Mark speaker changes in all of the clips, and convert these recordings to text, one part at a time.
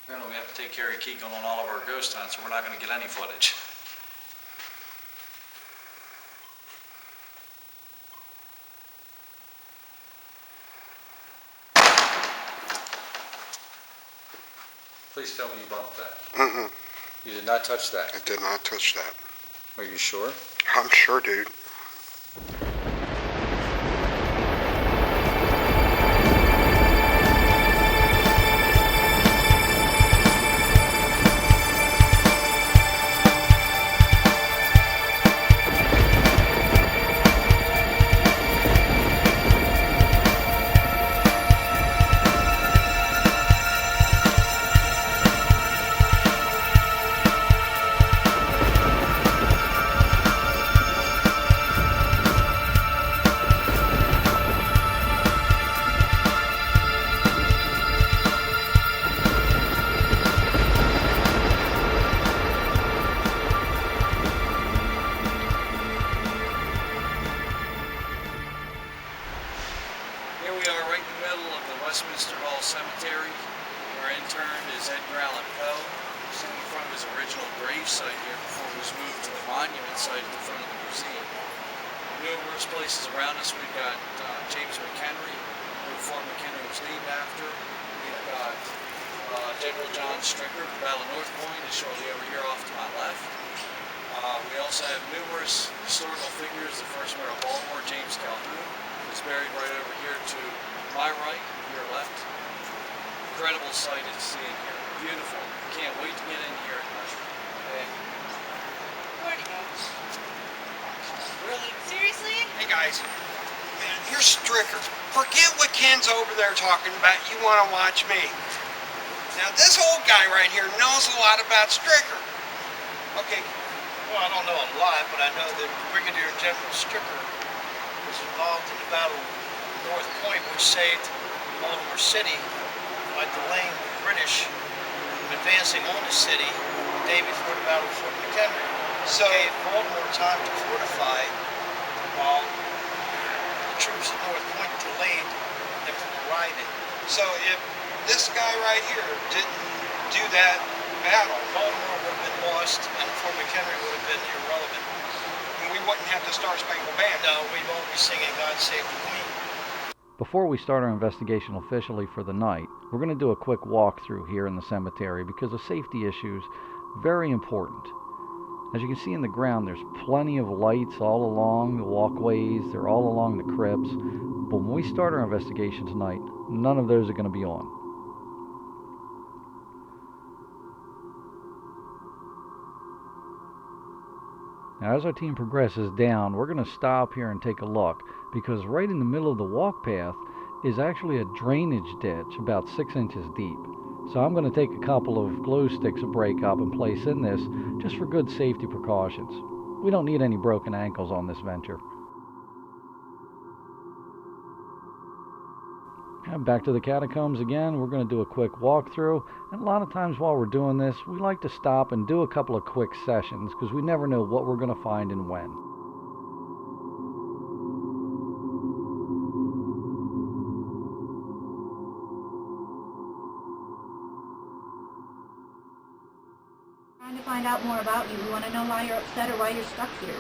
Speaker 1: Apparently we have to take care of Keegan on all of our ghost hunts, so we're not going to get any footage. Please tell me you bumped that.
Speaker 2: Mm-mm.
Speaker 1: You did not touch that?
Speaker 2: I did not touch that.
Speaker 1: Are you sure?
Speaker 2: I'm sure, dude.
Speaker 1: Westminster Hall Cemetery. Our intern is Edgar Allan Poe, sitting in front of his original grave site here before it was moved to the monument site at the front of the museum. Numerous places around us. We've got James McHenry, who Fort McHenry was named after. We've got General John Stricker, the Battle of North Point, is shortly over here off to my left. We also have numerous historical figures. The first mayor of Baltimore, James Calhoun, is buried right over here to my right, your left. Incredible sight to see in here. Beautiful. Can't wait to get in here at night. Hey.
Speaker 3: Where'd he go?
Speaker 1: Really?
Speaker 3: Seriously?
Speaker 2: Hey guys, man, here's Stricker. Forget what Ken's over there talking about. You want to watch me. Now this old guy right here knows a lot about Stricker. Okay.
Speaker 4: Well, I don't know a lot, but I know that Brigadier General Stricker was involved in the Battle of North Point, which saved Baltimore City by delaying the British from advancing on the city the day before the Battle of Fort McHenry. So it gave Baltimore time to fortify while the troops at North Point delayed them from arriving.
Speaker 2: So if this guy right here didn't do that battle,
Speaker 4: Baltimore would have been lost and Fort McHenry would have been irrelevant.
Speaker 2: we wouldn't have the Star Spangled Banner.
Speaker 4: No, we won't be singing God Save the Queen.
Speaker 5: Before we start our investigation officially for the night, we're going to do a quick walkthrough here in the cemetery because of safety issues, very important. As you can see in the ground, there's plenty of lights all along the walkways, they're all along the crypts, but when we start our investigation tonight, none of those are going to be on. Now, as our team progresses down, we're going to stop here and take a look because right in the middle of the walk path is actually a drainage ditch about 6 inches deep. So I'm going to take a couple of glow sticks to break up and place in this just for good safety precautions. We don't need any broken ankles on this venture. And back to the catacombs again. We're going to do a quick walkthrough, and a lot of times while we're doing this, we like to stop and do a couple of quick sessions because we never know what we're going to find and when.
Speaker 3: Trying to find out more about you. We want to know why you're upset or why you're stuck here.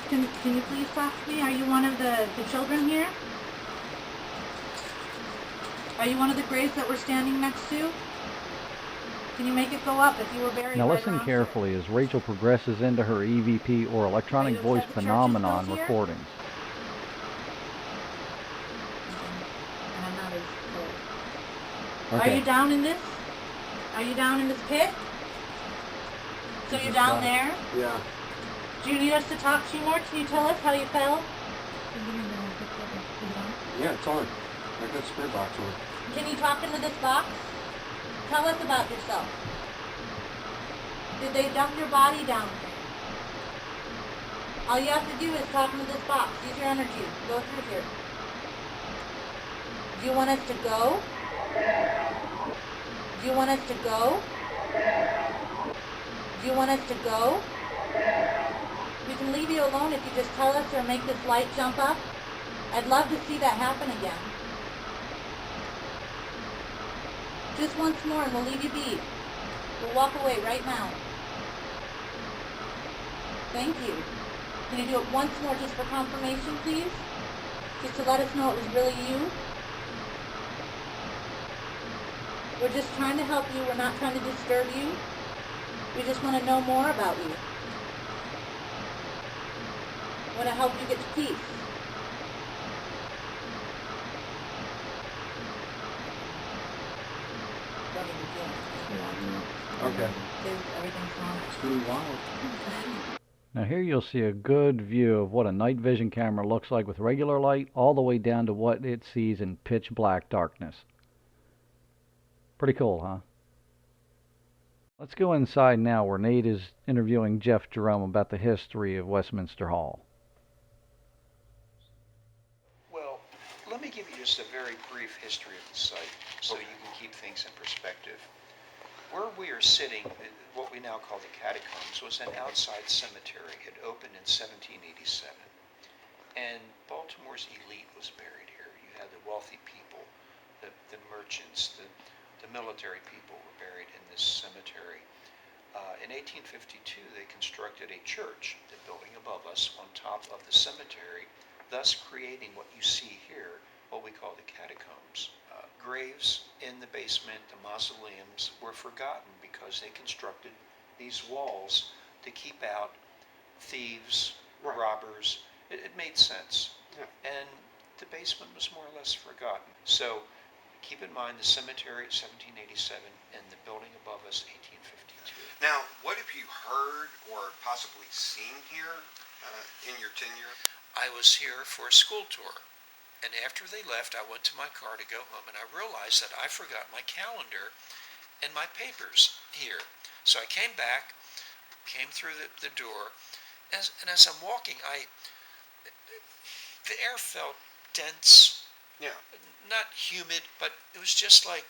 Speaker 3: Can you please talk to me? Are you one of the children here? Are you one of the graves that we're standing next to? Can you make it go up if you were buried?
Speaker 5: Now
Speaker 3: right
Speaker 5: listen
Speaker 3: around
Speaker 5: carefully as Rachel progresses into her EVP or electronic voice phenomenon
Speaker 3: here?
Speaker 5: recordings.
Speaker 3: And I'm not as cold. Are you down in this? Are you down in this pit? So you're down there?
Speaker 2: Yeah.
Speaker 3: Do you need us to talk to you more? Can you tell us how you fell?
Speaker 2: Yeah, it's on. I got the spirit box on.
Speaker 3: Can you talk into this box? Tell us about yourself. Did they dump your body down here? All you have to do is talk into this box. Use your energy. Go through here. Do you want us to go? Do you want us to go? Do you want us to go? We can leave you alone if you just tell us or make this light jump up. I'd love to see that happen again. Just once more and we'll leave you be. We'll walk away right now. Thank you. Can you do it once more just for confirmation, please? Just to let us know it was really you? We're just trying to help you. We're not trying to disturb you. We just want to know more about you. We want to help you get to peace. Don't even feel it.
Speaker 6: Okay.
Speaker 3: Everything's wrong.
Speaker 6: It's pretty wild.
Speaker 5: Now here you'll see a good view of what a night vision camera looks like with regular light, all the way down to what it sees in pitch black darkness. Pretty cool, huh? Let's go inside now where Nate is interviewing Jeff Jerome about the history of Westminster Hall.
Speaker 7: Well, let me give you just a very brief history of the site so you can keep things in perspective. Where we are sitting, what we now call the Catacombs, was an outside cemetery. It opened in 1787. And Baltimore's elite was buried here. You had the wealthy people, the merchants, the military people were buried in this cemetery. In 1852, they constructed a church, the building above us, on top of the cemetery, thus creating what you see here, what we call the Catacombs. Graves in the basement, the mausoleums, were forgotten because they constructed these walls to keep out thieves, robbers. It made sense.
Speaker 2: Yeah.
Speaker 7: And the basement was more or less forgotten. So keep in mind the cemetery, 1787, and the building above us, 1852.
Speaker 2: Now, what have you heard or possibly seen here in your tenure?
Speaker 7: I was here for a school tour, and after they left, I went to my car to go home, and I realized that I forgot my calendar and my papers here. So I came back, came through the door, and as I'm walking, the air felt dense.
Speaker 2: Yeah.
Speaker 7: Not humid, but it was just like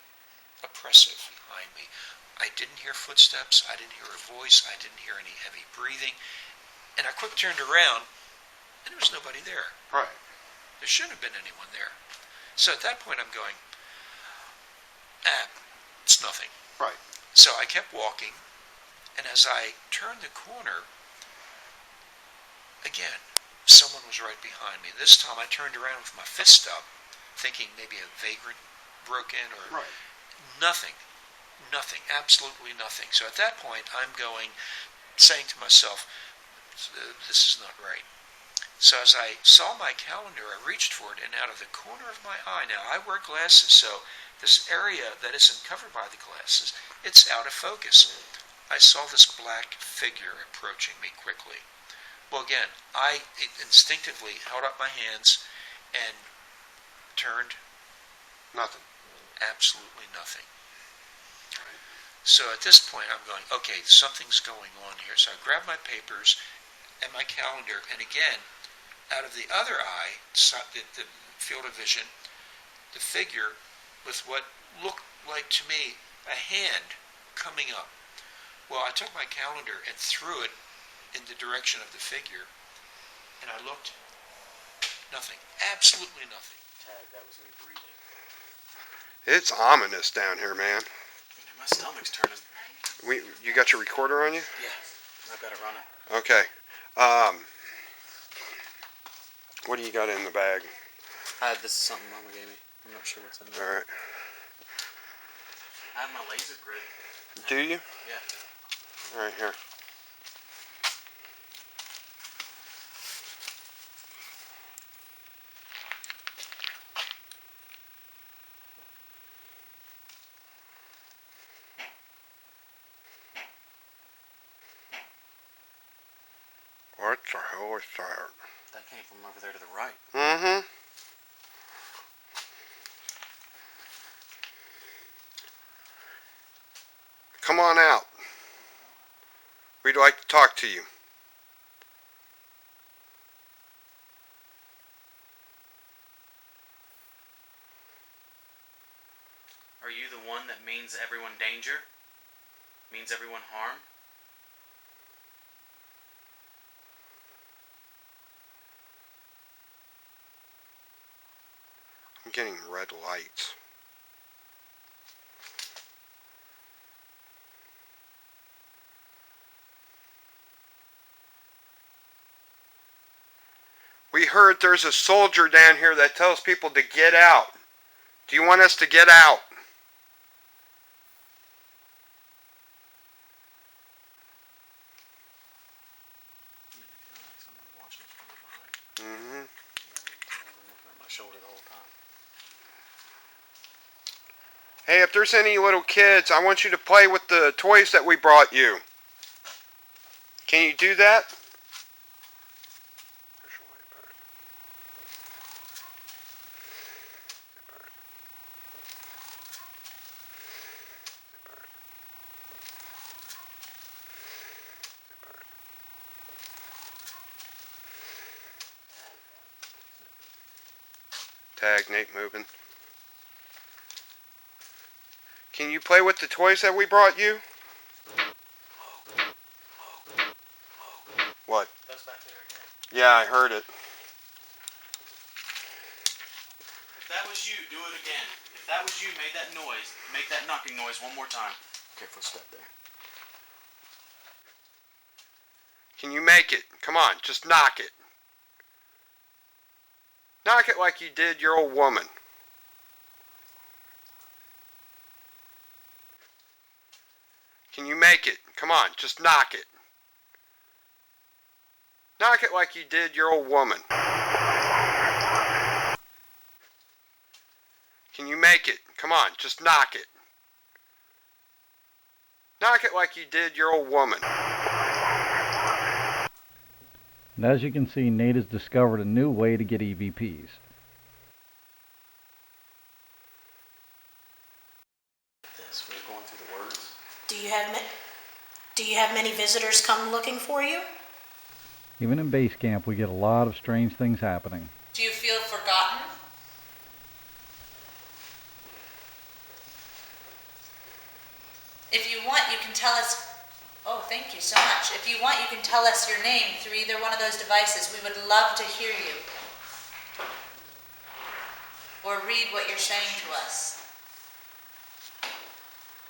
Speaker 7: oppressive behind me. I didn't hear footsteps, I didn't hear a voice, I didn't hear any heavy breathing, and I quick turned around, and there was nobody there.
Speaker 2: Right.
Speaker 7: There shouldn't have been anyone there. So at that point I'm going, it's nothing.
Speaker 2: Right.
Speaker 7: So I kept walking, and as I turned the corner, again, someone was right behind me. This time I turned around with my fist up, thinking maybe a vagrant broke in or
Speaker 2: Right.
Speaker 7: nothing, absolutely nothing. So at that point I'm going, saying to myself, this is not right. So as I saw my calendar, I reached for it, and out of the corner of my eye, now I wear glasses, so this area that isn't covered by the glasses, it's out of focus. I saw this black figure approaching me quickly. Well, again, I instinctively held up my hands and turned.
Speaker 2: Nothing.
Speaker 7: Absolutely nothing. So at this point, I'm going, okay, something's going on here. So I grabbed my papers and my calendar, and again, out of the other eye, the field of vision, the figure with what looked like to me a hand coming up. Well, I took my calendar and threw it in the direction of the figure, and I looked, nothing, absolutely nothing.
Speaker 6: Tag, that was me breathing.
Speaker 2: It's ominous down here, man.
Speaker 6: My stomach's turning.
Speaker 2: You got your recorder on you?
Speaker 6: Yeah, I've got it running.
Speaker 2: Okay. What do you got in the bag?
Speaker 6: This is something Mama gave me. I'm not sure what's in there.
Speaker 2: All right.
Speaker 6: I have my laser grid.
Speaker 2: Do you?
Speaker 6: Yeah.
Speaker 2: All right, here. What the hell is that?
Speaker 6: That came from over there to the right.
Speaker 2: Mm-hmm. Come on out. We'd like to talk to you.
Speaker 6: Are you the one that means everyone danger? Means everyone harm?
Speaker 2: I'm getting red lights. We heard there's a soldier down here that tells people to get out. Do you want us to get out? Mm-hmm. Hey, if there's any little kids, I want you to play with the toys that we brought you. Can you do that? Tag, Nate moving. Can you play with the toys that we brought you? What?
Speaker 6: That's back there again.
Speaker 2: Yeah, I heard it.
Speaker 6: If that was you, do it again. If that was you, made that noise, make that knocking noise one more time. Okay, footstep there.
Speaker 2: Can you make it? Come on, just knock it. Knock it like you did your old woman. Can you make it? Come on, just knock it. Knock it like you did your old woman. Can you make it? Come on, just knock it. Knock it like you did your old woman.
Speaker 5: And as you can see, Nate has discovered a new way to get EVPs.
Speaker 6: This, we're going through the words.
Speaker 3: Do you have many visitors come looking for you?
Speaker 5: Even in base camp, we get a lot of strange things happening.
Speaker 3: Do you feel forgotten? If you want, you can tell us. Oh, thank you so much. If you want, you can tell us your name through either one of those devices. We would love to hear you. Or read what you're saying to us.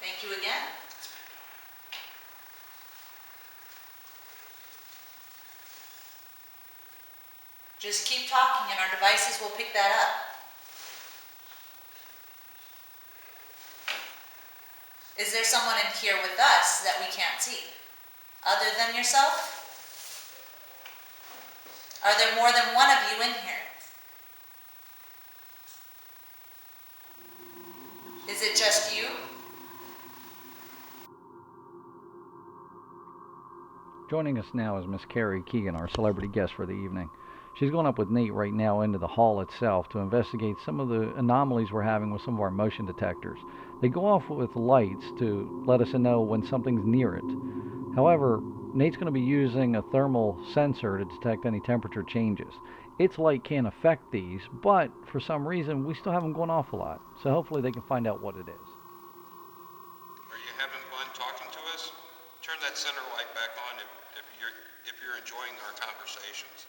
Speaker 3: Thank you again. Just keep talking and our devices will pick that up. Is there someone in here with us that we can't see? Other than yourself? Are there more than one of you in here? Is it just you?
Speaker 5: Joining us now is Miss Carrie Keegan, our celebrity guest for the evening. She's going up with Nate right now into the hall itself to investigate some of the anomalies we're having with some of our motion detectors. They go off with lights to let us know when something's near it. However, Nate's going to be using a thermal sensor to detect any temperature changes. Its light can't affect these, but for some reason we still have them going off a lot. So hopefully they can find out what it is.
Speaker 2: Are you having fun talking to us? Turn that center light back on if you're enjoying our conversations.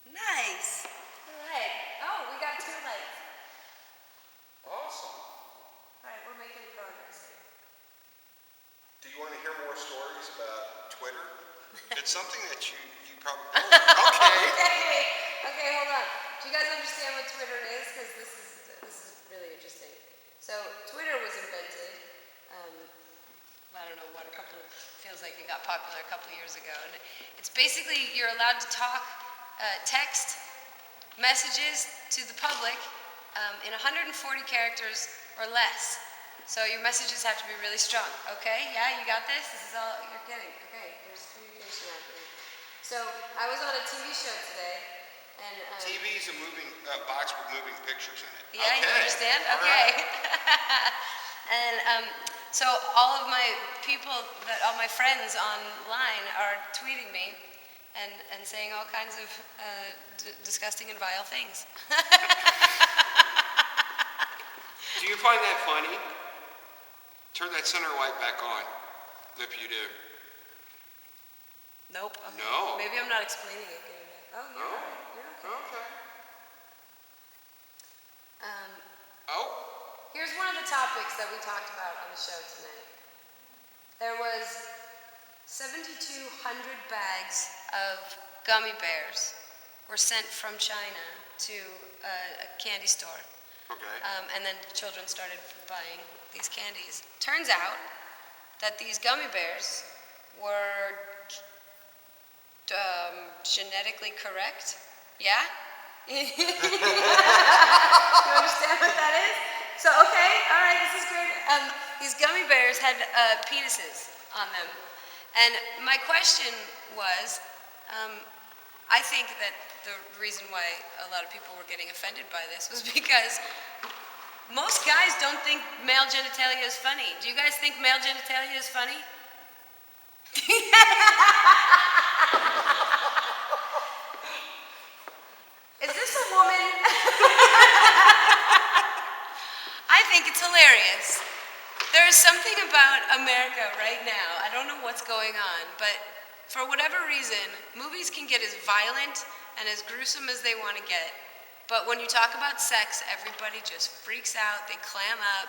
Speaker 8: Nice. All right. Oh, we got 2 lights.
Speaker 2: Awesome.
Speaker 8: All right, we're making progress.
Speaker 2: Do you want to hear more stories about Twitter? It's something that you probably... Oh, okay.
Speaker 8: Okay, hold on. Do you guys understand what Twitter is? Because this is really interesting. So Twitter was invented, I don't know what, feels like it got popular a couple of years ago. And it's basically you're allowed to talk, text messages to the public in 140 characters or less. So your messages have to be really strong. Okay, yeah, you got this? This is all you're getting. Okay, there's communication happening. So I was on a TV show today, and
Speaker 2: TV's a moving box with moving pictures in it.
Speaker 8: yeah,
Speaker 2: okay.
Speaker 8: you understand?
Speaker 2: All
Speaker 8: Okay.
Speaker 2: Right.
Speaker 8: And so all of my people, all my friends online are tweeting me and saying all kinds of disgusting and vile things.
Speaker 2: Do you find that funny? Turn that center light back on, if you do.
Speaker 8: Nope. Okay.
Speaker 2: No.
Speaker 8: Maybe I'm not explaining it good enough. Oh, you're all right. You're okay.
Speaker 2: Okay.
Speaker 8: Um, Here's one of the topics that we talked about on the show tonight. There was 7,200 bags of gummy bears were sent from China to a candy store.
Speaker 2: Okay.
Speaker 8: And then children started buying these candies. Turns out that these gummy bears were genetically correct. Yeah? You understand what that is? So, okay, all right, this is great. These gummy bears had penises on them. And my question was, I think that the reason why a lot of people were getting offended by this was because most guys don't think male genitalia is funny. Do you guys think male genitalia is funny? Is this a woman? I think it's hilarious. There is something about America right now. I don't know what's going on, but for whatever reason, movies can get as violent and as gruesome as they want to get. But when you talk about sex, everybody just freaks out, they clam up,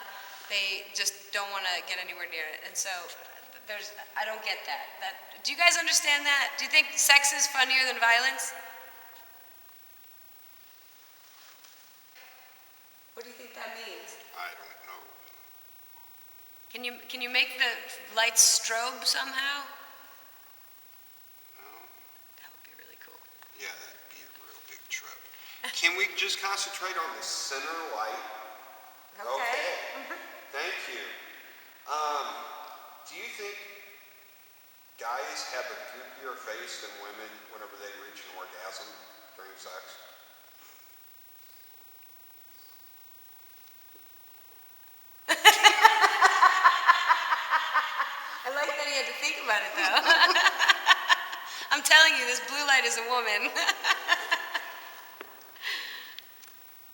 Speaker 8: they just don't want to get anywhere near it. And so I don't get that. Do you guys understand that? Do you think sex is funnier than violence? What do you think that means?
Speaker 2: I don't know.
Speaker 8: Can you make the lights strobe somehow?
Speaker 2: No?
Speaker 8: That would be really cool.
Speaker 2: Yeah, that'd be a real big trip. Can we just concentrate on the center light?
Speaker 8: Okay.
Speaker 2: Thank you. Do you think guys have a goopier face than women whenever they reach an orgasm during sex?
Speaker 8: I like that he had to think about it, though. I'm telling you, this blue light is a woman.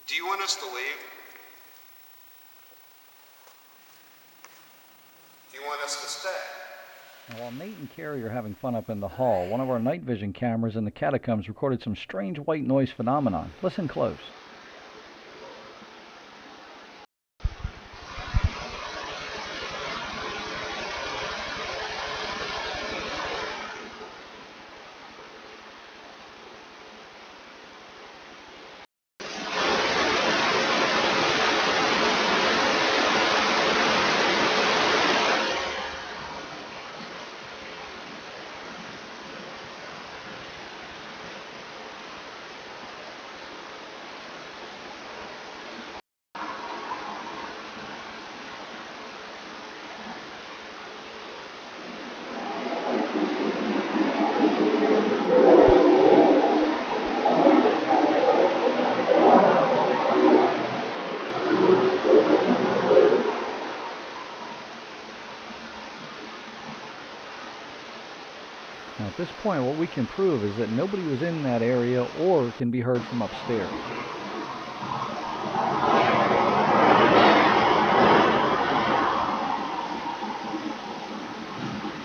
Speaker 2: Do you want us to leave? Do you want us to stay?
Speaker 5: Now, while Nate and Carrie are having fun up in the hall, one of our night vision cameras in the Catacombs recorded some strange white noise phenomenon. Listen close. Now, at this point, what we can prove is that nobody was in that area or can be heard from upstairs.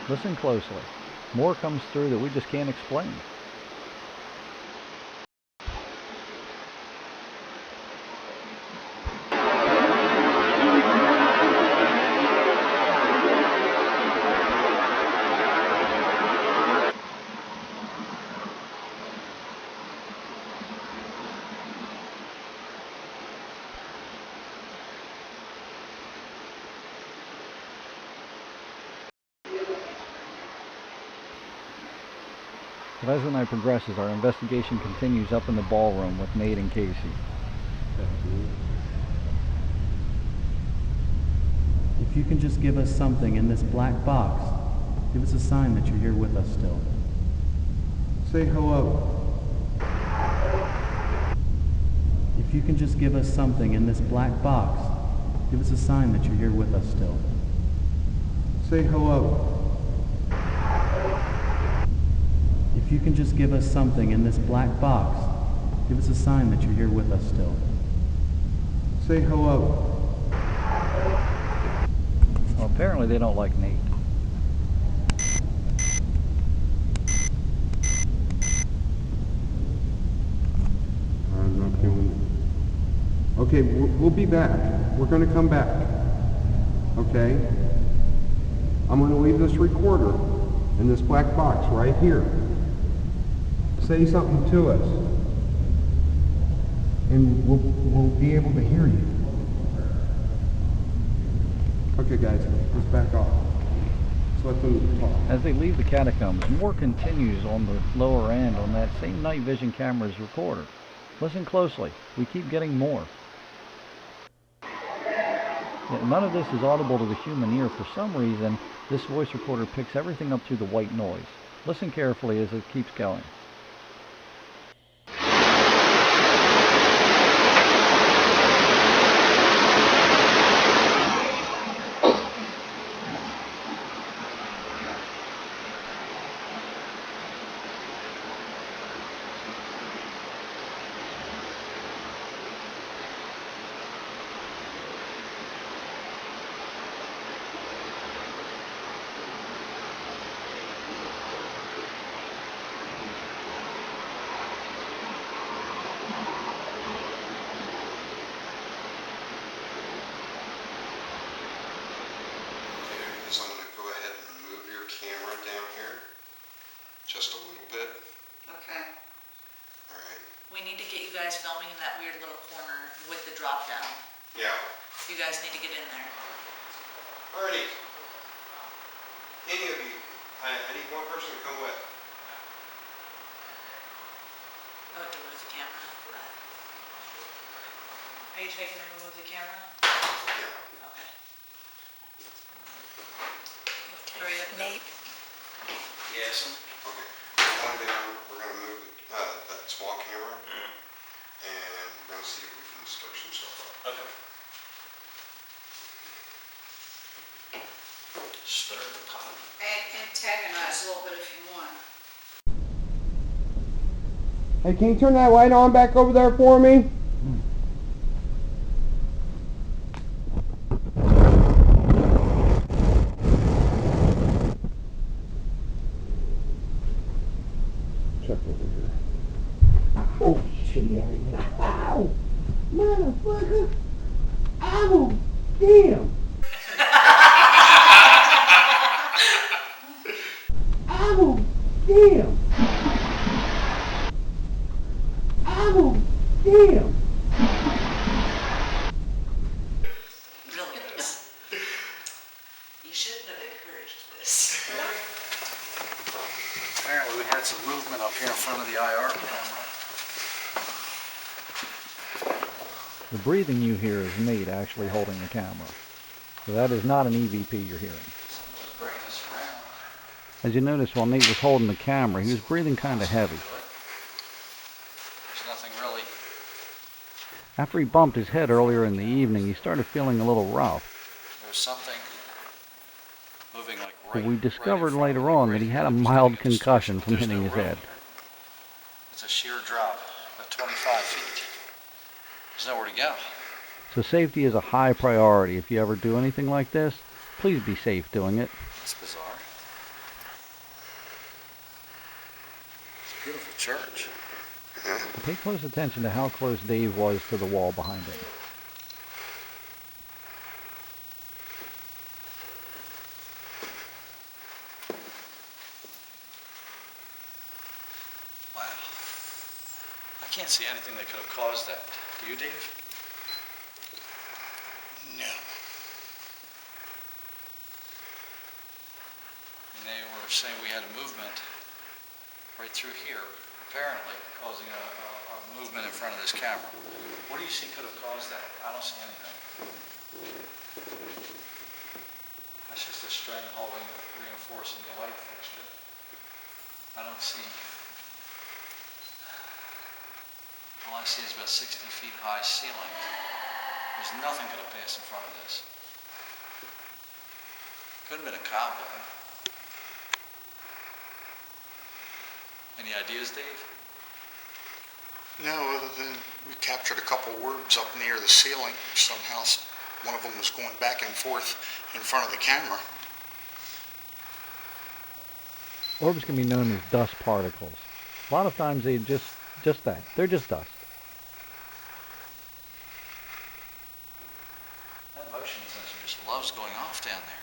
Speaker 5: Listen closely. More comes through that we just can't explain. But as the night progresses, our investigation continues up in the ballroom with Nate and Casey.
Speaker 9: If you can just give us something in this black box, give us a sign that you're here with us still. Say hello. If you can just give us something in this black box, give us a sign that you're here with us still. Say hello. If you can just give us something in this black box, give us a sign that you're here with us still. Say hello.
Speaker 5: Well, apparently they don't like Nate.
Speaker 10: I'm not feeling it. Okay, we'll be back. We're going to come back. Okay? I'm going to leave this recorder. in this black box right here. Say something to us, and we'll be able to hear you. Okay, guys, let's back off. Let's let them talk.
Speaker 5: As they leave the catacombs, more continues on the lower end on that same night vision camera's recorder. Listen closely. We keep getting more. Yet none of this is audible to the human ear. For some reason, this voice recorder picks everything up through the white noise. Listen carefully as it keeps going.
Speaker 2: Is I'm going to go ahead and move your camera down here just a little bit.
Speaker 3: Okay.
Speaker 2: All right.
Speaker 3: We need to get you guys filming in that weird little corner with the drop down.
Speaker 2: Yeah.
Speaker 3: You guys need to get in there.
Speaker 2: Alrighty. Any of you, I need one person to come with.
Speaker 3: Oh, to move the camera. Are you taking her to move the camera?
Speaker 2: Yeah.
Speaker 3: Okay. Hurry up, Nate.
Speaker 6: Yes.
Speaker 2: Okay. One down, we're going to move that small camera, and we're going to see if we can start some stuff up.
Speaker 6: Okay. Stir the pot.
Speaker 3: And antagonize a little bit if you want.
Speaker 10: Hey, can you turn that light on back over there for me? Check over here. Oh, shit. Ow! Motherfucker! Ow! Damn! Ow! Damn! Ow! Damn!
Speaker 3: Brilliant. You shouldn't have encouraged this.
Speaker 5: Apparently we had some movement up here in front of the IR camera. The breathing you hear is Nate actually holding the camera. So that is not an EVP you're hearing. As you notice, while Nate was holding the camera, he was breathing kind of heavy.
Speaker 6: There's nothing really.
Speaker 5: After he bumped his head earlier in the evening, he started feeling a little rough.
Speaker 6: There was something moving like right.
Speaker 5: But we discovered
Speaker 6: right
Speaker 5: later on that he had a mild concussion from hitting his head.
Speaker 6: It's a sheer drop, about 25 feet. There's nowhere to go.
Speaker 5: So safety is a high priority. If you ever do anything like this, please be safe doing it.
Speaker 6: That's bizarre. It's a beautiful church.
Speaker 5: Pay close attention to how close Dave was to the wall behind him.
Speaker 6: Wow. I can't see anything that could have caused that. Do you, Dave?
Speaker 4: No.
Speaker 6: And they were saying we had a movement right through here, apparently causing a movement in front of this camera. What do you see could have caused that? I don't see anything. That's just a string holding, reinforcing the light fixture. I don't see. All I see is about 60 feet high ceiling. There's nothing could have passed in front of this. Could have been a cobweb. Any ideas, Dave?
Speaker 4: No, other than we captured a couple words up near the ceiling. Somehow one of them was going back and forth in front of the camera.
Speaker 5: Orbs can be known as dust particles. A lot of times they just that. They're just dust.
Speaker 6: That motion sensor just loves going off down there.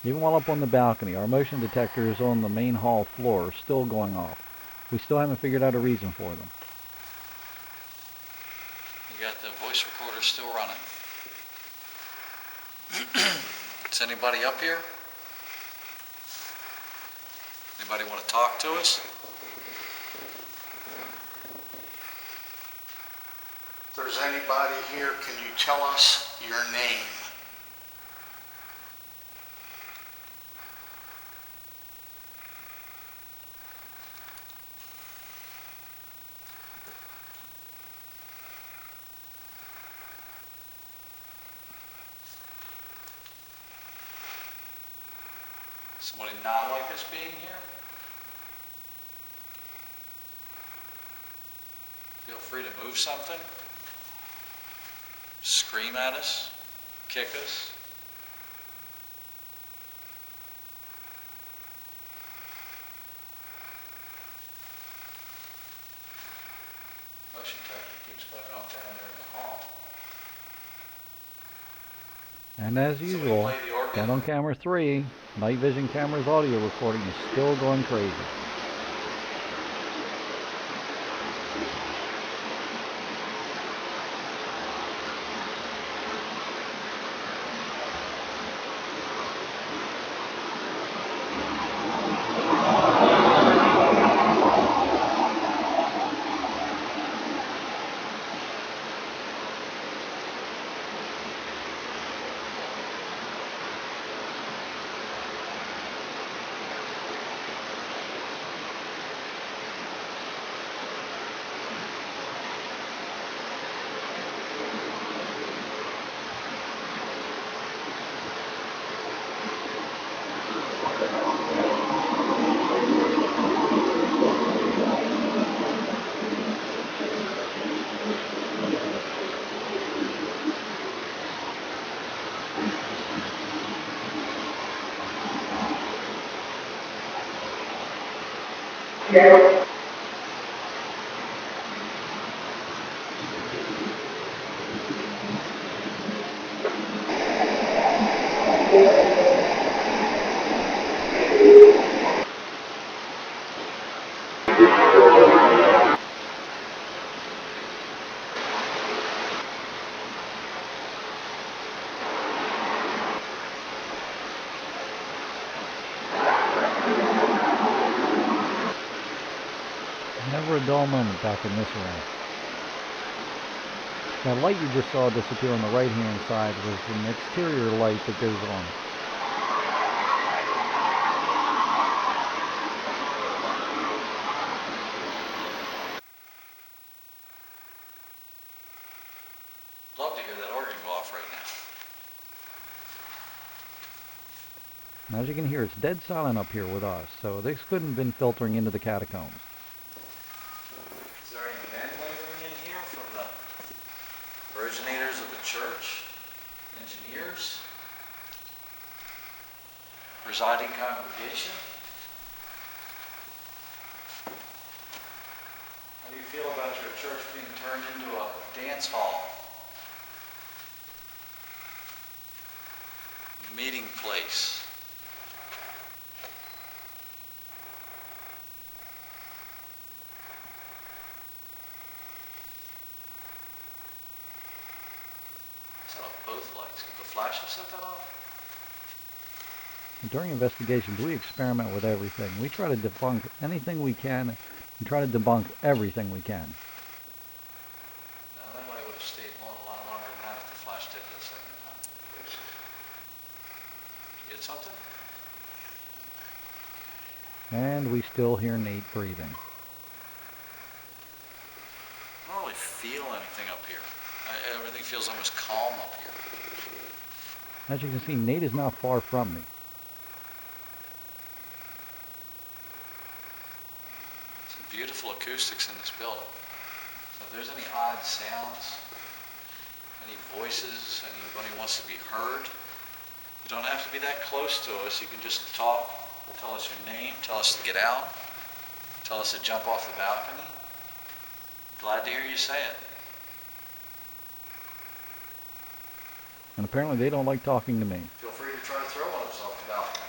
Speaker 5: Even while up on the balcony, our motion detectors on the main hall floor are still going off. We still haven't figured out a reason for them.
Speaker 6: You got the voice recorder still running. Is anybody up here? Anybody want to talk to us?
Speaker 11: If there's anybody here, can you tell us your name?
Speaker 6: Somebody not like us being here? Feel free to move something. Scream at us. Kick us. Motion detector keeps going off down there in the hall.
Speaker 5: And as usual, got on camera 3, night vision camera's audio recording is still going crazy. Never a dull moment back in this room. That light you just saw disappear on the right-hand side was an exterior light that goes on.
Speaker 6: Love to hear that organ go off right now.
Speaker 5: And as you can hear, it's dead silent up here with us, so this couldn't have been filtering into the catacombs.
Speaker 6: Is there any men laboring in here from the originators of the church? Engineers? Residing congregation? How do you feel about your church being turned into a dance hall? A meeting place? Set off both lights. Could the flash have set that off?
Speaker 5: During investigations, we experiment with everything. We try to debunk anything we can and try to debunk everything we can.
Speaker 6: No, that light would have stayed on a lot longer than that if the flash did it the second time. You get something?
Speaker 5: And we still hear Nate breathing.
Speaker 6: I don't really feel anything up here. Everything feels almost calm up here.
Speaker 5: As you can see, Nate is not far from me.
Speaker 6: Some beautiful acoustics in this building. So if there's any odd sounds, any voices, anybody wants to be heard, you don't have to be that close to us. You can just talk, tell us your name, tell us to get out, tell us to jump off the balcony. Glad to hear you say it.
Speaker 5: And apparently they don't like talking to me.
Speaker 6: Feel free to try to throw one of us off the balcony.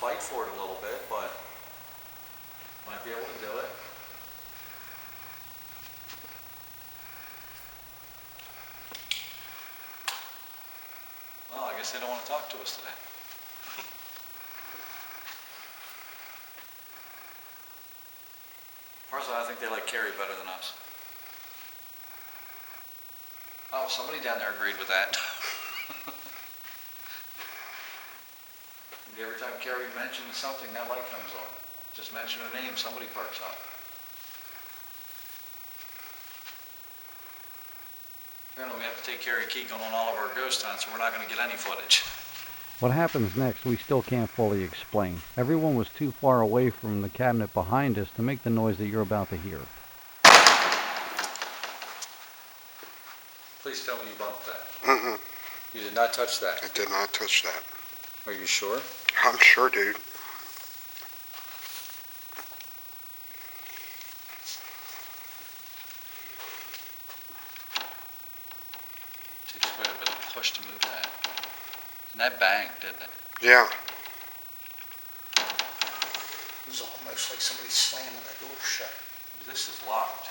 Speaker 6: fight for it a little bit, but might be able to do it. Well, I guess they don't want to talk to us today. Personally, I think they like Carrie better than us. Oh, somebody down there agreed with that. Every time Carrie mentions something, that light comes on. Just mention her name, somebody perks up. Apparently we have to take Carrie Keegan on all of our ghost hunts, so we're not going to get any footage.
Speaker 5: What happens next, we still can't fully explain. Everyone was too far away from the cabinet behind us to make the noise that you're about to hear.
Speaker 6: Please tell me you bumped that.
Speaker 10: Mm-mm.
Speaker 6: You did not touch that.
Speaker 10: I did not touch that.
Speaker 6: Are you sure?
Speaker 10: I'm sure, dude.
Speaker 6: It takes quite a bit of push to move that. And that banged, didn't it?
Speaker 10: Yeah.
Speaker 11: It was almost like somebody slamming the door shut.
Speaker 6: But this is locked.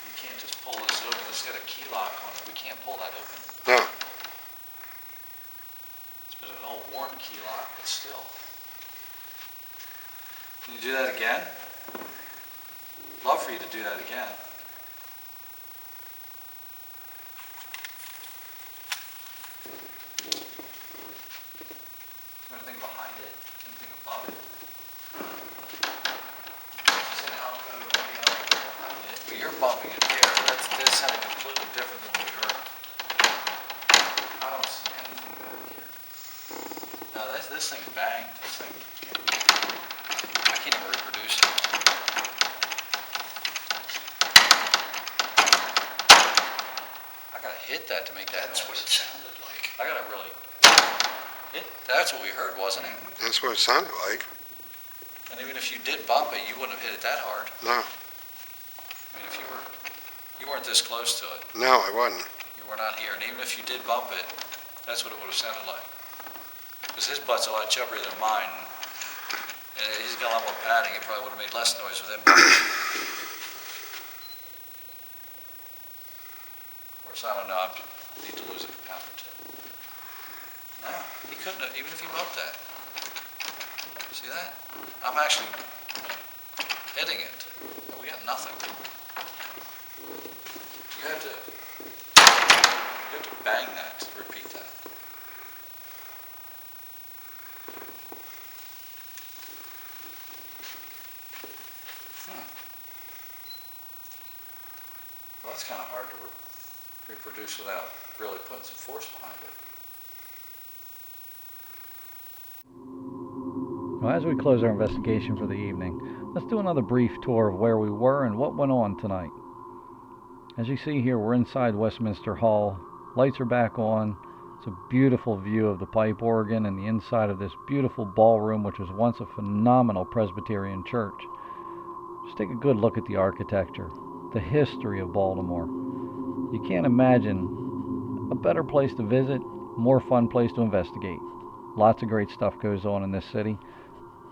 Speaker 6: You can't just pull this open. This has got a key lock on it. We can't pull that open.
Speaker 10: No.
Speaker 6: It's been an old worn key lock, but still. Can you do that again? Love for you to do that again. Is there anything behind it? Anything above it? Is it alcove or anything else behind it? Well, you're bumping it there. This sounded completely different than what we heard. I don't see anything back here. No, this thing banged. This thing, I can't even reproduce it. I gotta hit that to make that
Speaker 11: That's what
Speaker 6: noise.
Speaker 11: it sounded like.
Speaker 6: I gotta really hit. That's what we heard, wasn't it?
Speaker 10: That's what it sounded like.
Speaker 6: And even if you did bump it, you wouldn't have hit it that hard.
Speaker 10: No.
Speaker 6: I mean, if you weren't this close to it.
Speaker 10: No, I wasn't.
Speaker 6: You were not here. And even if you did bump it, that's what it would have sounded like. Because his butt's a lot chubbier than mine. And he's got a lot more padding. It probably would have made less noise with him bumping. Of course, I don't know. I need to lose a pound or two. No, he couldn't have, even if he bumped that. See that? I'm actually hitting it. And we got nothing. You have to bang that to repeat that. Well, that's kind of hard to reproduce without really putting some force behind it.
Speaker 5: Well, as we close our investigation for the evening, let's do another brief tour of where we were and what went on tonight. As you see here, we're inside Westminster Hall. Lights are back on. It's a beautiful view of the pipe organ and the inside of this beautiful ballroom, which was once a phenomenal Presbyterian church. Just take a good look at the architecture, the history of Baltimore. You can't imagine a better place to visit, more fun place to investigate. Lots of great stuff goes on in this city,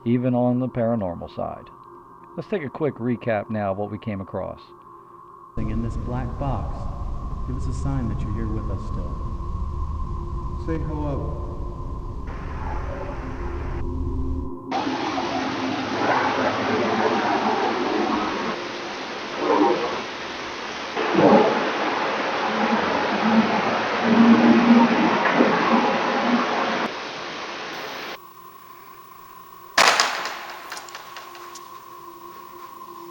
Speaker 5: even on the paranormal side. Let's take a quick recap now of what we came across.
Speaker 9: In this black box, give us a sign that you're here with us still.
Speaker 10: Say hello.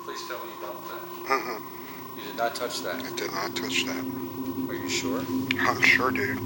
Speaker 6: Please tell me you bumped that.
Speaker 10: Mm-mm.
Speaker 6: You did not touch that.
Speaker 10: I did not touch that.
Speaker 6: Are you sure?
Speaker 10: I'm sure, dude.